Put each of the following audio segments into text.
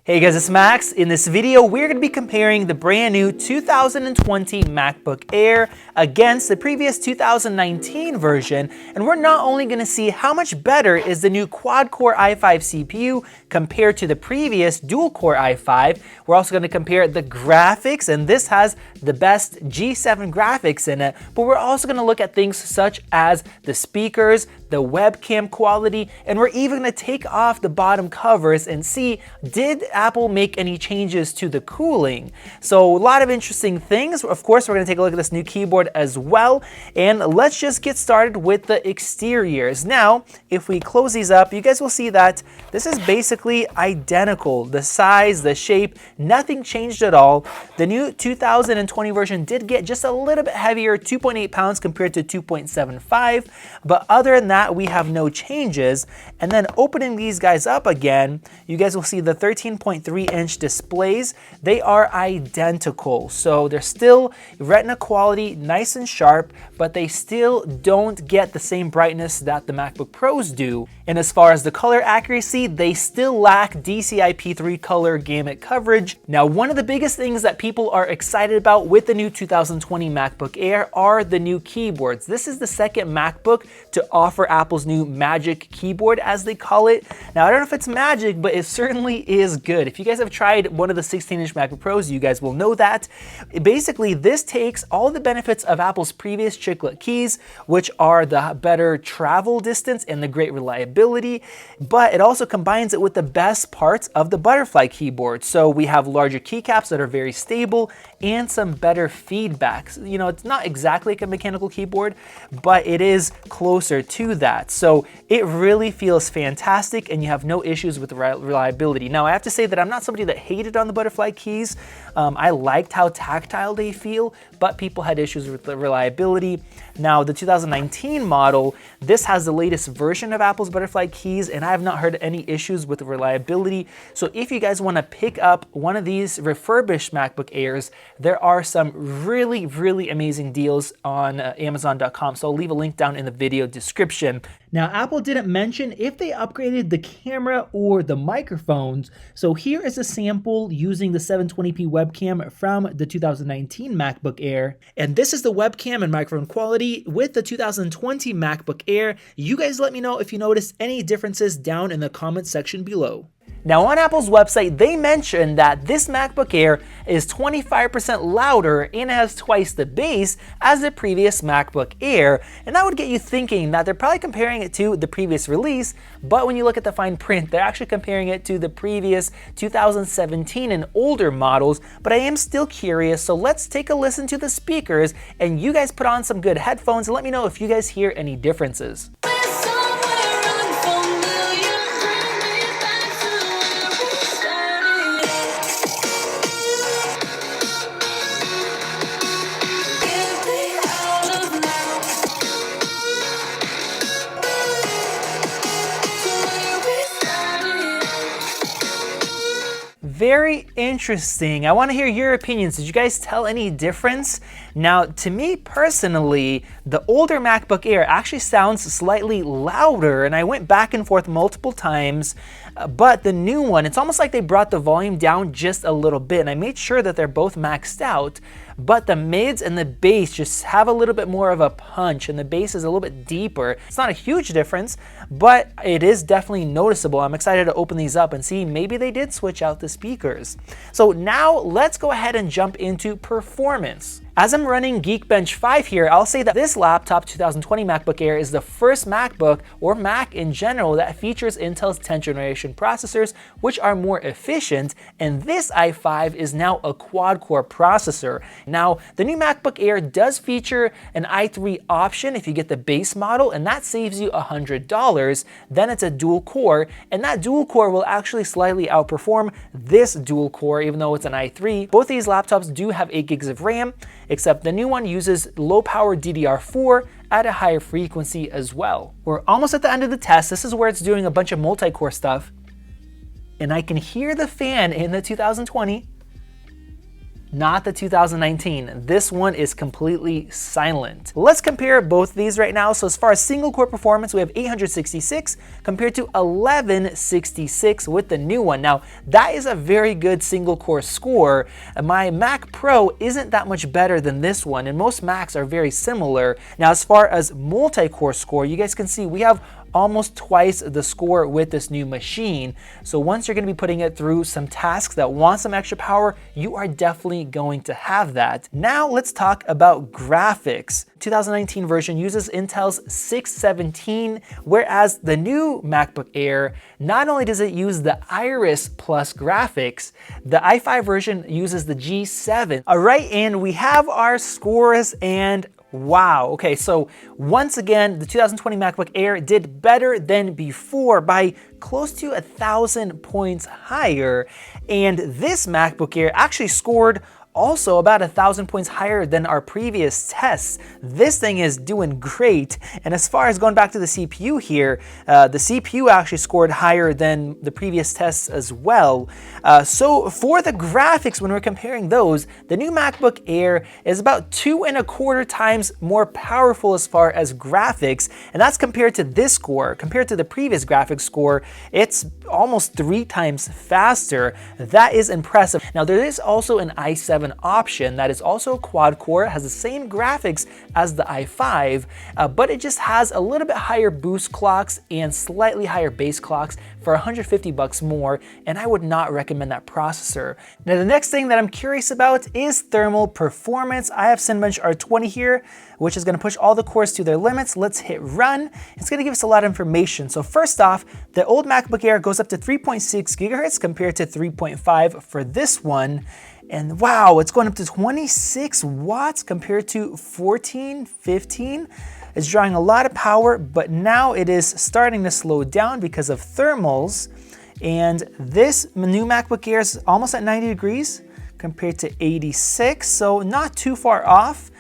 Hey guys, it's Max. In this video, we're going to be comparing the brand new 2020 MacBook Air against the previous 2019 version, and we're not only going to see how much better is the new quad-core i5 CPU compared to the previous dual-core i5, we're also going to compare the graphics, and this has the best G7 graphics in it, but we're also going to look at things such as the speakers, the webcam quality, and we're even going to take off the bottom covers and see, did Apple make any changes to the cooling? So a lot of interesting things. Of course, we're going to take a look at this new keyboard as well, and let's just get started with the exteriors. Now, if we close these up, you guys will see that this is basically identical. The size, the shape, nothing changed at all. The new 2020 version did get just a little bit heavier, 2.8 pounds compared to 2.75, but other than that, we have no changes. And then opening these guys up again, you guys will see the 13.3-inch displays. They are identical. So they're still Retina quality, nice and sharp, but they still don't get the same brightness that the MacBook Pros do. And as far as the color accuracy, they still lack DCI-P3 color gamut coverage. Now, one of the biggest things that people are excited about with the new 2020 MacBook Air are the new keyboards. This is the second MacBook to offer Apple's new Magic keyboard, as they call it. Now, I don't know if it's magic, but it certainly is good. If you guys have tried one of the 16-inch MacBook Pros, you guys will know that. Basically, this takes all the benefits of Apple's previous chiclet keys, which are the better travel distance and the great reliability, but it also combines it with the best parts of the butterfly keyboard. So we have larger keycaps that are very stable and some better feedback. You know, it's not exactly like a mechanical keyboard, but it is closer to that. So it really feels fantastic and you have no issues with reliability. Now, I have to say that I'm not somebody that hated on the butterfly keys. I liked how tactile they feel, but people had issues with the reliability. Now, the 2019 model, this has the latest version of Apple's butterfly keys, and I have not heard any issues with the reliability. So if you guys want to pick up one of these refurbished MacBook Airs, there are some really, really amazing deals on Amazon.com. So I'll leave a link down in the video description. Now, Apple didn't mention if they upgraded the camera or the microphones. So here is a sample using the 720p webcam from the 2019 MacBook Air. And this is the webcam and microphone quality with the 2020 MacBook Air. You guys let me know if you noticed any differences down in the comment section below. Now, on Apple's website, they mentioned that this MacBook Air is 25% louder and has twice the bass as the previous MacBook Air, and that would get you thinking that they're probably comparing it to the previous release, but when you look at the fine print, they're actually comparing it to the previous 2017 and older models. But I am still curious, so let's take a listen to the speakers, and you guys put on some good headphones and let me know if you guys hear any differences. Very interesting. I want to hear your opinions. Did you guys tell any difference? Now, to me personally, the older MacBook Air actually sounds slightly louder, and I went back and forth multiple times, but the new one, it's almost like they brought the volume down just a little bit, and I made sure that they're both maxed out, but the mids and the bass just have a little bit more of a punch, and the bass is a little bit deeper. It's not a huge difference, but it is definitely noticeable. I'm excited to open these up and see maybe they did switch out the speakers. So now let's go ahead and jump into performance. As I'm running Geekbench 5 here, I'll say that this laptop 2020 MacBook Air is the first MacBook or Mac in general that features Intel's 10th generation processors, which are more efficient, and this i5 is now a quad-core processor. Now, the new MacBook Air does feature an i3 option if you get the base model, and that saves you $100. Then it's a dual core, and that dual core will actually slightly outperform this dual core, even though it's an i3. Both these laptops do have 8 gigs of RAM, except the new one uses low-power DDR4 at a higher frequency as well. We're almost at the end of the test. This is where it's doing a bunch of multi-core stuff, and I can hear the fan in the 2020. Not the 2019. This one is completely silent. Let's compare both of these right now. So as far as single core performance, we have 866 compared to 1166 with the new one. Now, that is a very good single core score. My Mac Pro isn't that much better than this one, and most Macs are very similar. Now, as far as multi-core score, you guys can see we have almost twice the score with this new machine. So once you're going to be putting it through some tasks that want some extra power, you are definitely going to have that. Now let's talk about graphics. 2019 version uses Intel's 617, whereas the new MacBook Air, not only does it use the Iris Plus graphics, the i5 version uses the G7. All right, and we have our scores, and wow. Okay, so once again, the 2020 MacBook Air did better than before by close to 1,000 points higher. And this MacBook Air actually scored also about 1,000 points higher than our previous tests. This thing is doing great. And as far as going back to the CPU here, the CPU actually scored higher than the previous tests as well. So for the graphics, when we're comparing those, the new MacBook Air is about 2.25 times more powerful as far as graphics. And that's compared to this score. Compared to the previous graphics score, it's almost 3 times faster. That is impressive. Now there is also an i7 option that is also quad core, has the same graphics as the i5, but it just has a little bit higher boost clocks and slightly higher base clocks for $150 more, and I would not recommend that processor. Now the next thing that I'm curious about is thermal performance. I have Cinebench R20 here, which is going to push all the cores to their limits. Let's hit run. It's going to give us a lot of information. So first off, the old MacBook Air goes up to 3.6 gigahertz compared to 3.5 for this one. And wow, it's going up to 26 watts compared to 14, 15. It's drawing a lot of power, but now it is starting to slow down because of thermals. And this new MacBook Air is almost at 90 degrees compared to 86, so not too far off.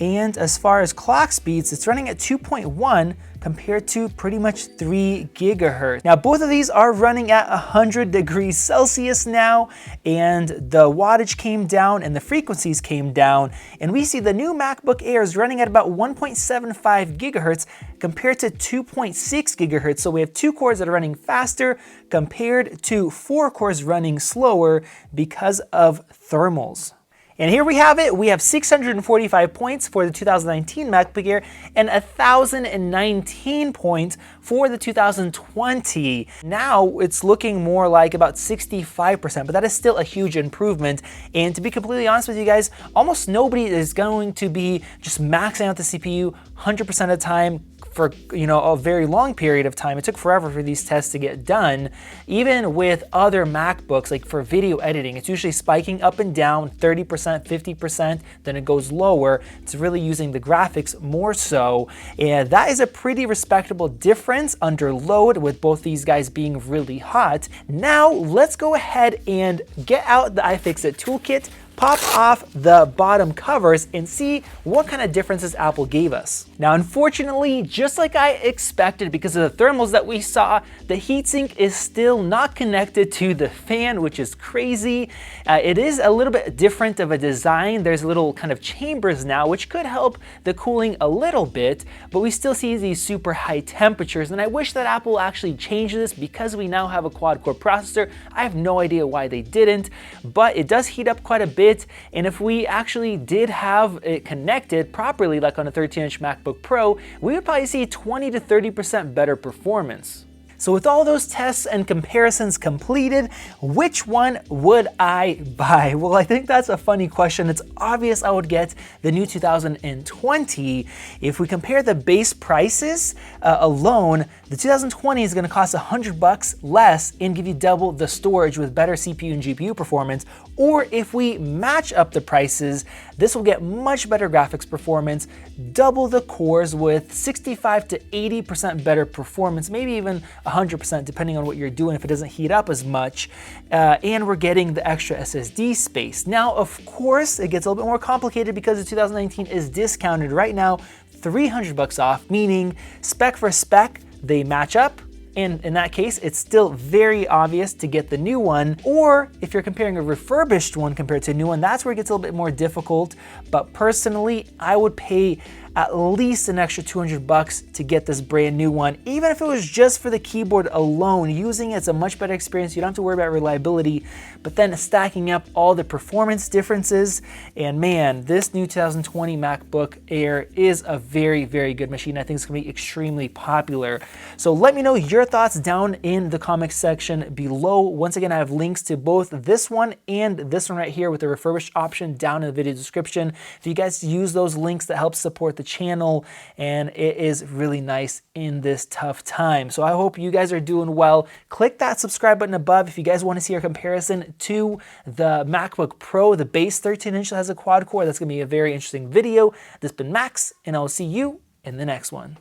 And as far as clock speeds, it's running at 2.1 compared to pretty much 3 gigahertz. Now, both of these are running at 100 degrees Celsius now, and the wattage came down and the frequencies came down. And we see the new MacBook Air is running at about 1.75 gigahertz compared to 2.6 gigahertz. So we have 2 cores that are running faster compared to 4 cores running slower because of thermals. And here we have it. We have 645 points for the 2019 MacBook Air and 1,019 points for the 2020. Now it's looking more like about 65%, but that is still a huge improvement. And to be completely honest with you guys, almost nobody is going to be just maxing out the CPU 100% of the time for a very long period of time. It took forever for these tests to get done. Even with other MacBooks, like for video editing, it's usually spiking up and down 30%, 50%, then it goes lower. It's really using the graphics more so. And that is a pretty respectable difference under load with both these guys being really hot. Now let's go ahead and get out the iFixit toolkit, pop off the bottom covers, and see what kind of differences Apple gave us. Now, unfortunately, just like I expected, because of the thermals that we saw, the heatsink is still not connected to the fan, which is crazy. It is a little bit different of a design. There's little kind of chambers now, which could help the cooling a little bit, but we still see these super high temperatures. And I wish that Apple actually changed this because we now have a quad-core processor. I have no idea why they didn't, but it does heat up quite a bit. And if we actually did have it connected properly, like on a 13-inch MacBook Pro, we would probably see 20 to 30% better performance. So with all those tests and comparisons completed, which one would I buy? Well, I think that's a funny question. It's obvious I would get the new 2020. If we compare the base prices alone, the 2020 is going to cost $100 less and give you double the storage with better CPU and GPU performance. Or if we match up the prices, this will get much better graphics performance, double the cores with 65 to 80% better performance, maybe even 100% depending on what you're doing if it doesn't heat up as much, and we're getting the extra SSD space. Now, of course, it gets a little bit more complicated because the 2019 is discounted right now, $300 off, meaning spec for spec, they match up, And in that case, it's still very obvious to get the new one. Or if you're comparing a refurbished one compared to a new one, that's where it gets a little bit more difficult. But personally, I would pay at least an extra 200 bucks to get this brand new one. Even if it was just for the keyboard alone, using it's a much better experience. You don't have to worry about reliability, but then stacking up all the performance differences. And man, this new 2020 MacBook Air is a very, very good machine. I think it's gonna be extremely popular. So let me know your thoughts down in the comments section below. Once again, I have links to both this one and this one right here with the refurbished option down in the video description. If you guys use those links, that helps support the channel, and it is really nice in this tough time. So I hope you guys are doing well. Click that subscribe button above if you guys want to see our comparison to the MacBook Pro, the base 13-inch that has a quad core. That's gonna be a very interesting video. This has been Max, and I'll see you in the next one.